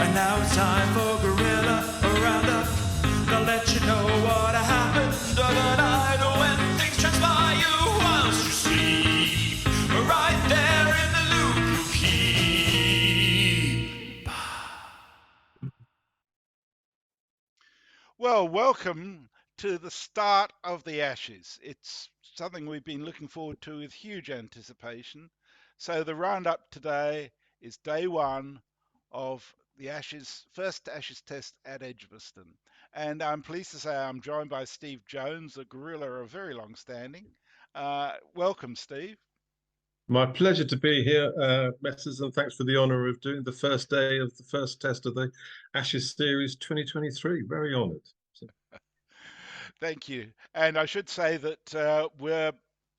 And now it's time for Guerilla Roundup. They'll let you know what happened overnight when things transpire you whilst you sleep. Right there in the loop you keep. Well, welcome to the start of the Ashes. It's something we've been looking forward to with huge anticipation. So the roundup today is day one of the Ashes, first Ashes test at Edgbaston. And I'm pleased to say I'm joined by Steve Jones, a Guerilla of very long standing. Welcome, Steve. My pleasure to be here, Messrs, and thanks for the honour of doing the first day of the first test of the Ashes Series 2023. Very honoured. Thank you. And I should say that we're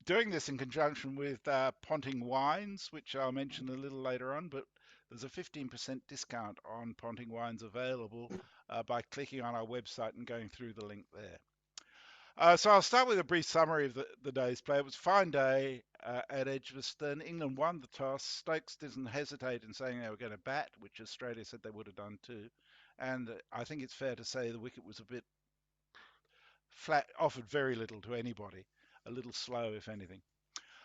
doing this in conjunction with Ponting Wines, which I'll mention a little later on, but there's a 15% discount on Ponting Wines available by clicking on our website and going through the link there. So I'll start with a brief summary of the day's play. It was a fine day at Edgbaston. England won the toss. Stokes didn't hesitate in saying they were going to bat, which Australia said they would have done too. And I think it's fair to say the wicket was a bit flat, offered very little to anybody, a little slow, if anything.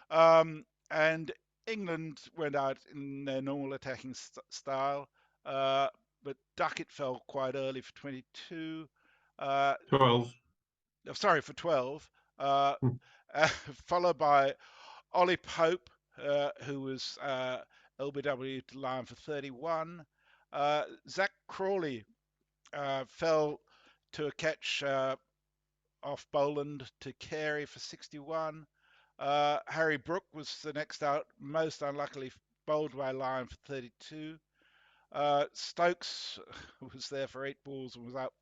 And England went out in their normal attacking style, but Duckett fell quite early for 22. 12. Sorry, for 12, followed by Ollie Pope, who was LBW to line for 31. Zach Crawley fell to a catch off Boland to Carey for 61. Harry Brook was the next out, most unluckily bowled by line for 32. Stokes was there for 8 balls and was out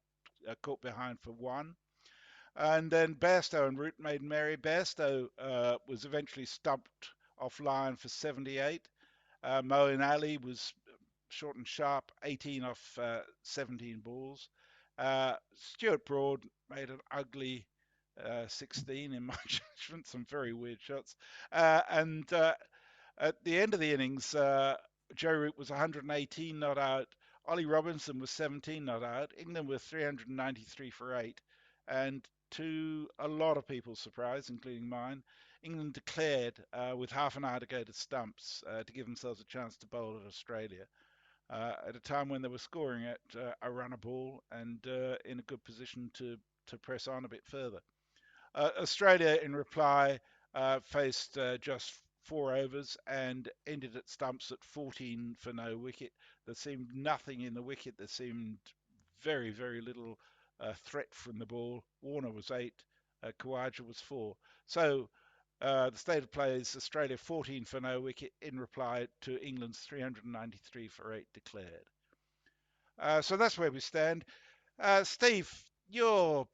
caught behind for 1. And then Bairstow and Root made merry. Bairstow was eventually stumped offline for 78. Moeen Ali was short and sharp, 18 off 17 balls. Stuart Broad made an ugly 16 in my judgment, some very weird shots. And at the end of the innings, Joe Root was 118 not out. Ollie Robinson was 17 not out. England were 393 for 8. And to a lot of people's surprise, including mine, England declared with half an hour to go to stumps to give themselves a chance to bowl at Australia at a time when they were scoring at a run a ball and in a good position to press on a bit further. Australia, in reply, faced just 4 overs and ended at stumps at 14 for no wicket. There seemed nothing in the wicket. There seemed very, very little threat from the ball. Warner was 8, Khawaja was 4. So the state of play is Australia 14 for no wicket in reply to England's 393 for 8 declared. So that's where we stand. Steve, your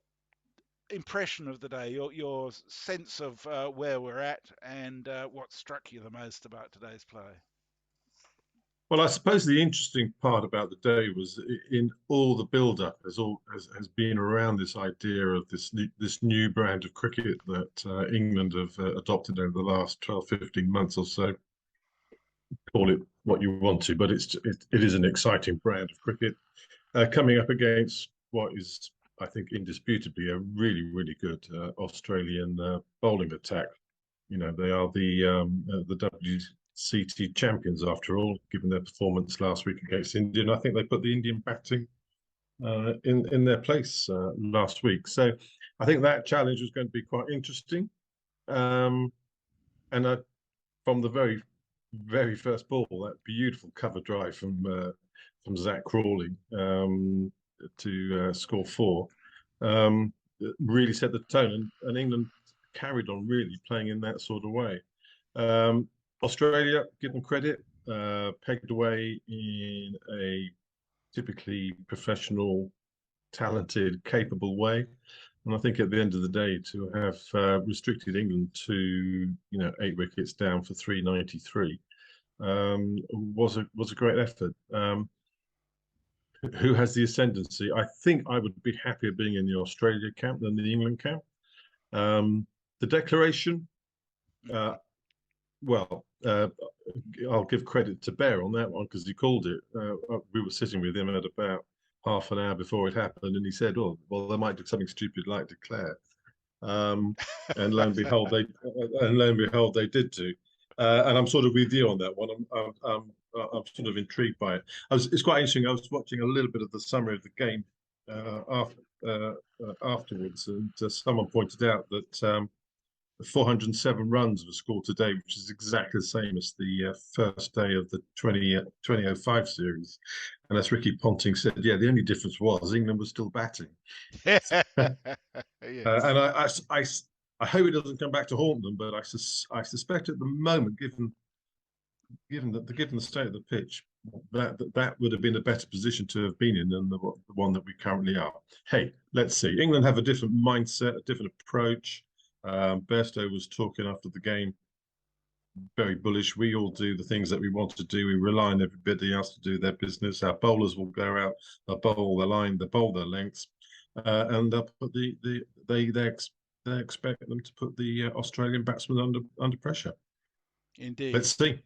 impression of the day, your sense of where we're at and what struck you the most about today's play? Well, I suppose the interesting part about the day was in all the build-up has been around this idea of this new brand of cricket that England have adopted over the last 12, 15 months or so. Call it what you want to, but it is an exciting brand of cricket coming up against what is, I think, indisputably a really, really good Australian bowling attack. You know, they are the WCT champions after all, given their performance last week against India. And I think they put the Indian batting in their place last week. So I think that challenge was going to be quite interesting. And from the very, very first ball, that beautiful cover drive from Zach Crawley to score 4 really set the tone, and England carried on really playing in that sort of way. Australia, give them credit, pegged away in a typically professional, talented, capable way. And I think at the end of the day, to have restricted England to 8 wickets down for 393 was a great effort. Who has the ascendancy? I think I would be happier being in the Australia camp than the England camp. The declaration, I'll give credit to Bear on that one because he called it. We were sitting with him at about half an hour before it happened, and he said, "Oh, well, they might do something stupid like declare." Um, and lo and behold, they did do. And I'm sort of with you on that one. I'm sort of intrigued by it. It's quite interesting. I was watching a little bit of the summary of the game afterwards, and someone pointed out that 407 runs were scored today, which is exactly the same as the first day of the 2005 series. And as Ricky Ponting said, yeah, the only difference was England was still batting. Yes. And I hope it doesn't come back to haunt them, but I suspect at the moment, given the state of the pitch, that would have been a better position to have been in than the one that we currently are. Hey, let's see. England have a different mindset, a different approach. Bairstow was talking after the game, very bullish. We all do the things that we want to do. We rely on everybody else to do their business. Our bowlers will go out, they'll bowl their line, they'll bowl their lengths, and they'll put they expect them to put the Australian batsmen under pressure. Indeed. Let's see.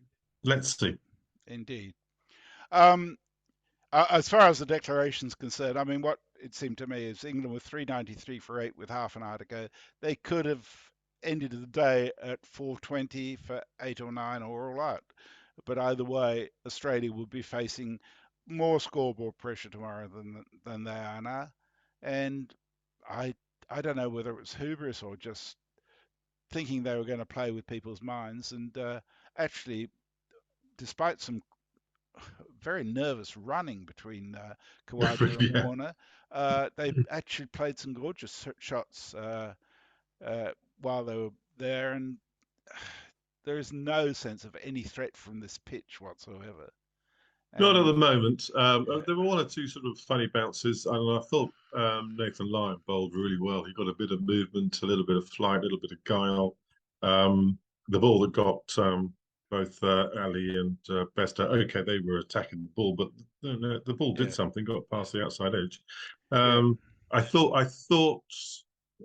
Let's see. Indeed. As far as the declaration's concerned, I mean, what it seemed to me is England with 393 for 8 with half an hour to go. They could have ended the day at 420 for 8 or 9 or all out. But either way, Australia will be facing more scoreboard pressure tomorrow than they are now. And I don't know whether it was hubris or just thinking they were going to play with people's minds. And actually, despite some very nervous running between Khawaja and Yeah. Warner, they actually played some gorgeous shots while they were there, and there is no sense of any threat from this pitch whatsoever. Not at the And moment. There were one or two sort of funny bounces, and I thought Nathan Lyon bowled really well. He got a bit of movement, a little bit of flight, a little bit of guile. The ball that got both Ali and Bester, okay, they were attacking the ball, but the ball did something, got past the outside edge. I thought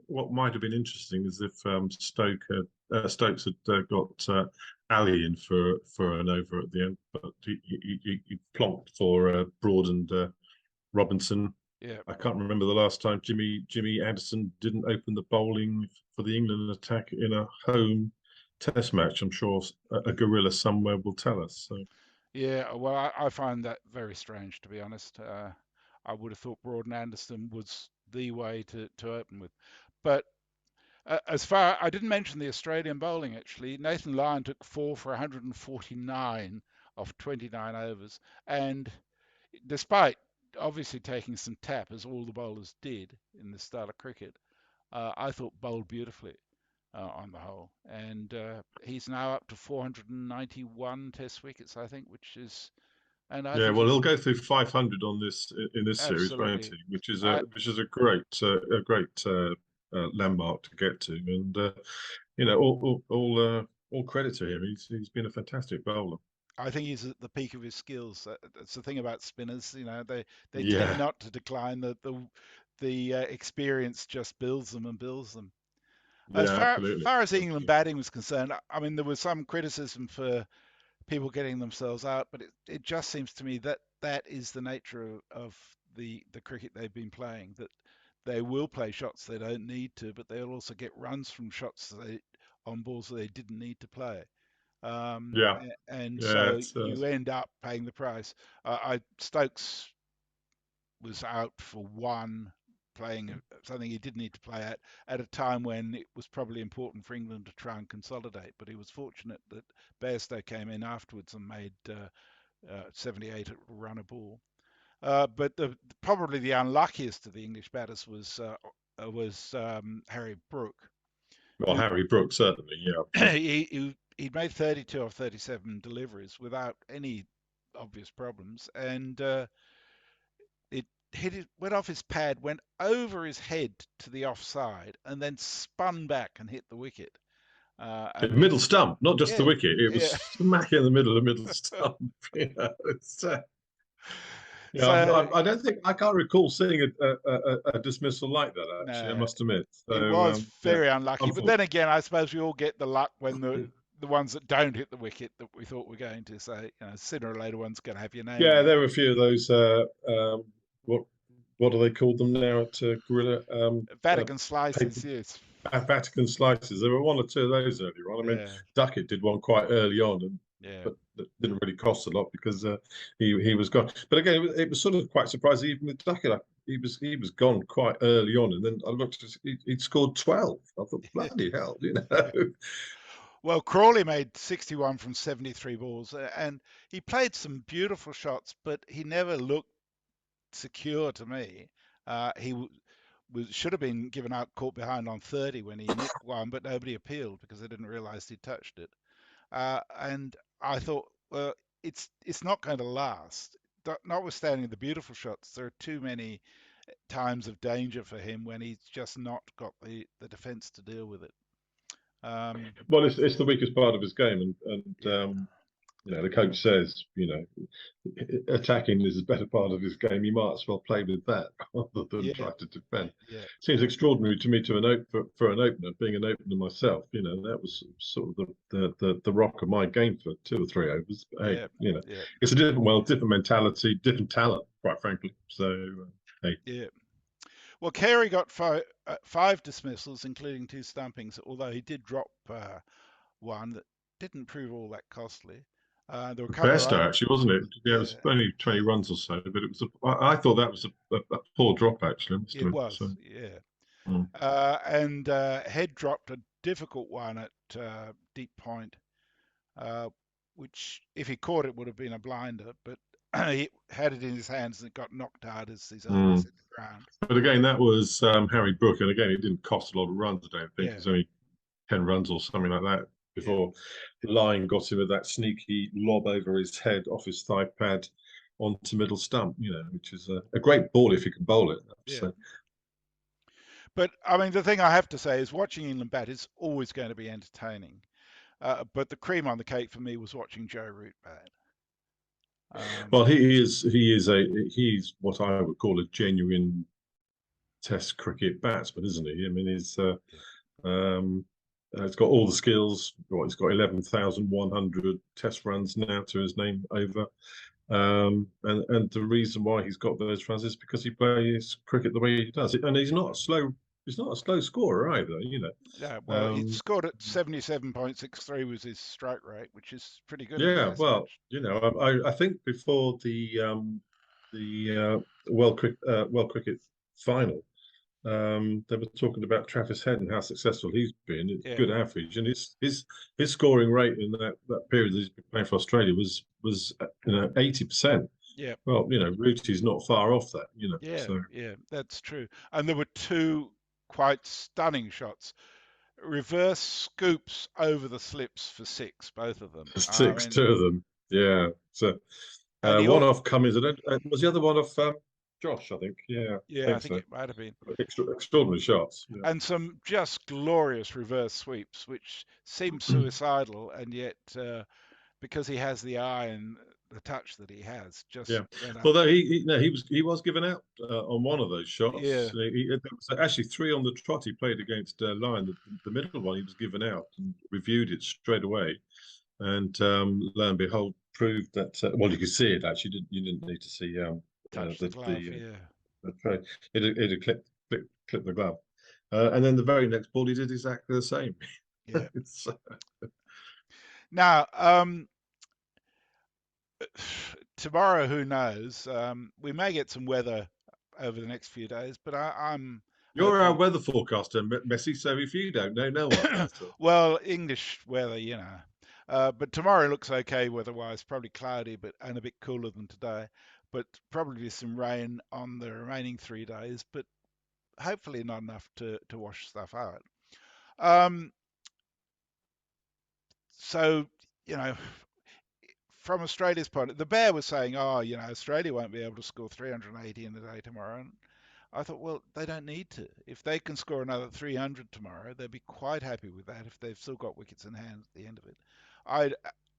what might have been interesting is if Stokes had got Ali in for an over at the end, but he plonked for Broad and Robinson. Yeah, I can't remember the last time Jimmy Anderson didn't open the bowling for the England attack in a home Test match. I'm sure a Guerilla somewhere will tell us. So. yeah. Well, I find that very strange, to be honest. I would have thought Broad and Anderson was the way to open with, but I didn't mention the Australian bowling actually. Nathan Lyon took 4 for 149 off 29 overs, and despite obviously taking some tap, as all the bowlers did in this style of cricket, I thought bowled beautifully on the whole. And he's now up to 491 Test wickets, I think, which is, and I Yeah, think well, he's he'll go through 500 on this in this series, won't absolutely. he? Which is I, a great landmark to get to, and you know, all credit to him. He's been a fantastic bowler. I think he's at the peak of his skills. That's the thing about spinners. You know, they tend Yeah, not to decline. The experience just builds them and builds them. As yeah, absolutely. far as England Absolutely. batting was concerned, I mean, there was some criticism for people getting themselves out, but it just seems to me that that is the nature of the cricket they've been playing. That they will play shots they don't need to, but they'll also get runs from shots on balls that they didn't need to play. Yeah, And yeah, so it's you end up paying the price. Stokes was out for one, playing something he didn't need to play at a time when it was probably important for England to try and consolidate. But he was fortunate that Bairstow came in afterwards and made 78 run a ball. But probably the unluckiest of the English batters was Harry Brook, well, who Harry Brooks certainly. Yeah, he'd made 32 of 37 deliveries without any obvious problems, and it went off his pad, went over his head to the offside, and then spun back and hit the wicket. The And middle stump, not just the yeah, wicket. It was yeah. smack in the middle of the middle stump. You know, yeah, So I don't think I can't recall seeing a dismissal like that. Actually, I no, must admit. it So was yeah, very unlucky. But then unfortunate. again, I suppose we all get the luck when the ones that don't hit the wicket that we thought were going to. So sooner or later, one's going to have your name Yeah, on it. there were a few of those. What what do they call them now at Guerilla? Vatican Paper slices, yes. Vatican slices. There were one or two of those earlier on. I mean, Yeah, Duckett did one quite early on, yeah, but that didn't really cost a lot because he was gone. But again, it was sort of quite surprising. Even with Duckett, he was gone quite early on, and then I looked. He'd scored 12. I thought, bloody hell, Well, Crawley made 61 from 73 balls, and he played some beautiful shots, but he never looked secure to me. He should have been given out caught behind on 30 when he nicked one, but nobody appealed because they didn't realise he touched it. And I thought, well, it's not going to last. Notwithstanding the beautiful shots, there are too many times of danger for him when he's just not got the defence to deal with it. Well, it's the weakest part of his game, and Yeah, the coach says, attacking is the better part of his game. He might as well play with that rather than yeah, try to defend. yeah, Seems extraordinary to me for an opener, being an opener myself. That was sort of the rock of my game for 2 or 3 overs. But hey, yeah, yeah, it's a different mentality, different talent, quite frankly. So, hey. yeah. Well, Carey got five dismissals, including two stumpings, although he did drop one that didn't prove all that costly. There were a couple of Bairstow, actually, wasn't it? Yeah, it yeah, was only 20 runs or so, but it was. I thought that was a poor drop, actually. I must it admit. So, was, yeah. mm. And Head dropped a difficult one at deep point, uh, which if he caught it would have been a blinder, but he had it in his hands and it got knocked out as his elbows Mm. hit the ground. But again, that was Harry Brook, and again, it didn't cost a lot of runs. I don't think Yeah, it's only 10 runs or something like that yeah, before Line got him with that sneaky lob over his head off his thigh pad onto middle stump. Which is a great ball if you can bowl it. yeah. So, But I mean, the thing I have to say is watching England bat is always going to be entertaining. But the cream on the cake for me was watching Joe Root bat. well, he's what I would call a genuine Test cricket batsman, isn't he? I mean, Yeah, he's got all the skills. He's got 11,100 Test runs now to his name over. And the reason why he's got those runs is because he plays cricket the way he does it, and he's not a slow. He's not a slow scorer either. yeah. Well, he Um, scored at 77.63 was his strike rate, which is pretty good in a yeah. Test Well, match. I think before the World Cricket final, they were talking about Travis Head and how successful he's been. It's Yeah, good average, and his scoring rate in that period that he's been playing for Australia was 80%. yeah, Well, Rootie's not far off that. yeah, So yeah. That's true. And there were two quite stunning shots. Reverse scoops over the slips for six, both of them. I six, mean, two of them. Yeah. So and he, one off Cummins, and was the other one off Josh? I think. Yeah, I yeah, I think think so. it might have been. Extraordinary shots. Yeah. And some just glorious reverse sweeps, which seem suicidal, and yet because he has the eye and the touch that he has, just Yeah. went up. Although no, he was given out on one of those shots. Yeah, There was actually three on the trot. He played against Lyon. The middle one he was given out and reviewed it straight away, and lo and behold, proved that. Well, you could see it actually. You didn't need to see touch the glove. Yeah, the trade. It had clipped the glove, and then the very next ball he did exactly the same. yeah. It's, Now, tomorrow, who knows? We may get some weather over the next few days, but I'm you're our hopeful. weather forecaster, Messi. So if you don't know, no one does. Well, English weather, but tomorrow looks okay weather-wise. Probably cloudy, but and a bit cooler than today. But probably some rain on the remaining 3 days. But hopefully not enough to wash stuff out. Um, so you know, from Australia's point, the Bear was saying, "Oh, Australia won't be able to score 380 in the day tomorrow." And I thought, well, they don't need to. If they can score another 300 tomorrow, they'll be quite happy with that if they've still got wickets in hand at the end of it. I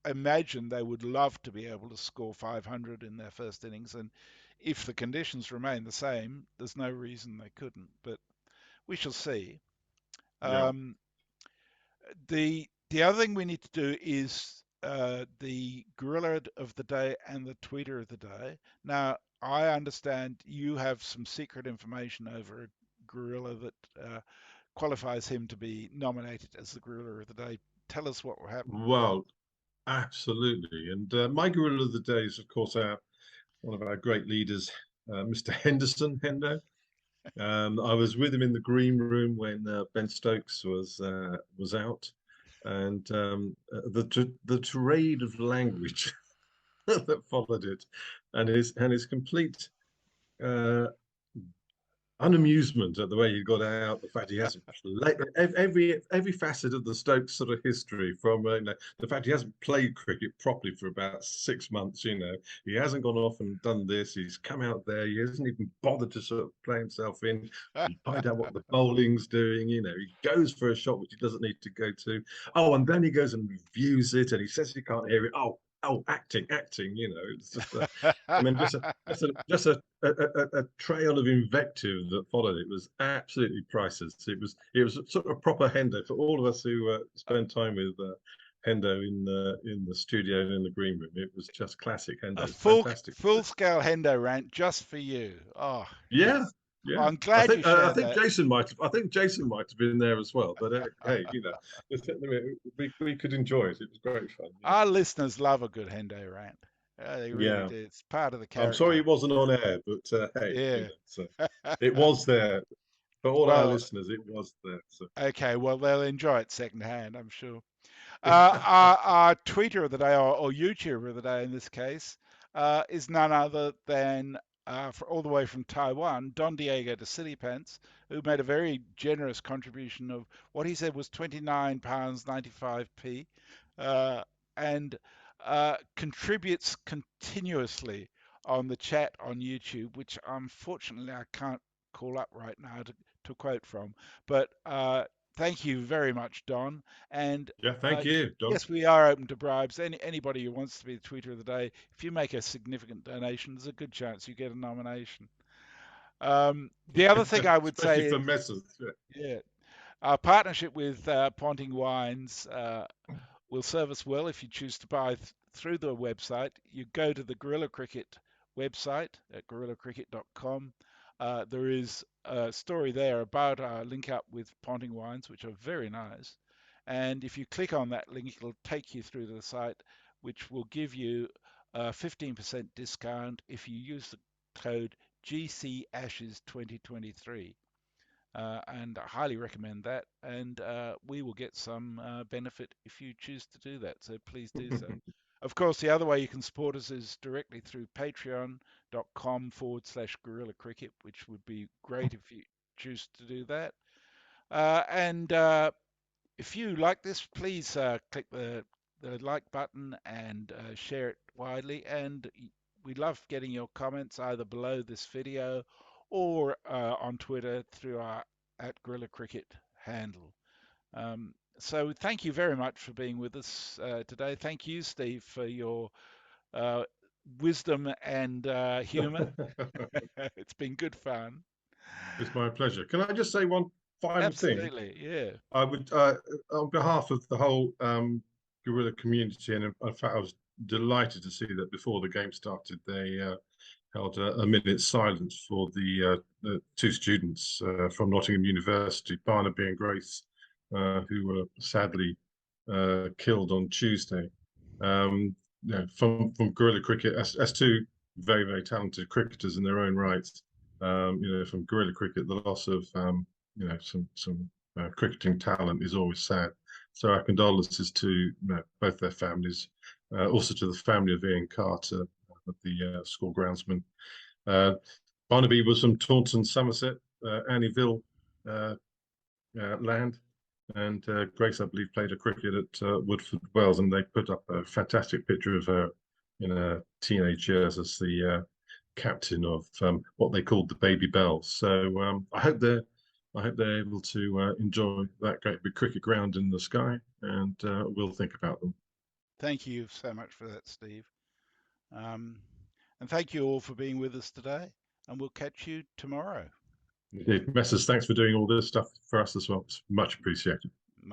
imagine they would love to be able to score 500 in their first innings, and if the conditions remain the same, there's no reason they couldn't. But we shall see. Yeah. Um, the The other thing we need to do is the Gorilla of the day and the Tweeter of the day. Now, I understand you have some secret information over a Gorilla that qualifies him to be nominated as the Gorilla of the day. Tell us what will happen with that. Well, absolutely. And my gorilla of the day is, of course, one of our great leaders, Mr. Henderson, Hendo. I was with him in the green room when Ben Stokes was out, and the tirade of language that followed it, and his complete uh, unamusement at the way he got out, the fact he hasn't played every facet of the Stokes sort of history, from the fact he hasn't played cricket properly for about 6 months. He hasn't gone off and done this. He's come out there. He hasn't even bothered to sort of play himself in, find out what the bowling's doing. He goes for a shot which he doesn't need to go to. Oh, and then he goes and reviews it, and he says he can't hear it. Oh, acting. It's just I mean, just a trail of invective that followed. It was absolutely priceless. It was sort of a proper Hendo for all of us who spent time with Hendo in the studio and in the green room. It was just classic Hendo. A It's fantastic. full scale Hendo rant just for you. Oh, Yeah, yes. yeah. I'm glad you I shared think that. Jason might have. I think Jason might have been there as well. But hey, we could enjoy it. It was great fun. Our listeners love a good Hendo rant. They really Yeah. do. It's part of the I'm sorry character. it wasn't on air, but hey, Yeah. so it was there for all our Well, listeners. It was there. So. okay. Well, they'll enjoy it secondhand, I'm sure. Our tweeter of the day, or YouTuber of the day in this case, is none other than all the way from Taiwan, Don Diego de City Pants, who made a very generous contribution of what he said was £29.95p, and contributes continuously on the chat on YouTube, which unfortunately I can't call up right now to quote from. But thank you very much, Don. And Yeah, thank you, Don. yes, we are open to bribes. Anybody who wants to be the tweeter of the day, if you make a significant donation, there's a good chance you get a nomination. The other thing I would Especially say for is, messes. Yeah. yeah, our partnership with Ponting Wines will serve us well if you choose to buy through the website. You go to the Guerilla Cricket website at guerillacricket.com. There is a story there about our link up with Ponting Wines, which are very nice. And if you click on that link, it'll take you through to the site, which will give you a 15% discount if you use the code GC Ashes 2023. And I highly recommend that. And we will get some benefit if you choose to do that. So please do so. Of course, the other way you can support us is directly through patreon.com/Guerilla Cricket, which would be great if you choose to do that. And if you like this, please click the like button and share it widely. And we love getting your comments either below this video or on Twitter through our @Guerilla Cricket handle. So thank you very much for being with us today. Thank you, Steve, for your uh, wisdom and humor. It's been good fun. It's my pleasure. Can I just say one final thing? Absolutely, yeah. I would, on behalf of the whole Guerilla community, and in fact, I was delighted to see that before the game started, they held a minute's silence for the two students from Nottingham University, Barnaby and Grace, who were sadly killed on Tuesday. From Guerilla Cricket, as two very, very talented cricketers in their own rights. From Guerilla Cricket, the loss of some cricketing talent is always sad. So our condolences to both their families, also to the family of Ian Carter, the school groundsman. Barnaby was from Taunton, Somerset, Annieville land, and Grace, I believe, played a cricket at Woodford Wells, and they put up a fantastic picture of her in her teenage years as the captain of what they called the Baby Bells. So I hope they're able to enjoy that great big cricket ground in the sky, and we'll think about them. Thank you so much for that, Steve. And thank you all for being with us today, and we'll catch you tomorrow. Messrs, thanks for doing all this stuff for us as well. It's much appreciated.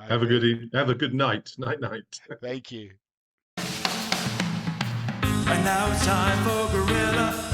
Have a good night. Night. Thank you. And now it's time for Guerilla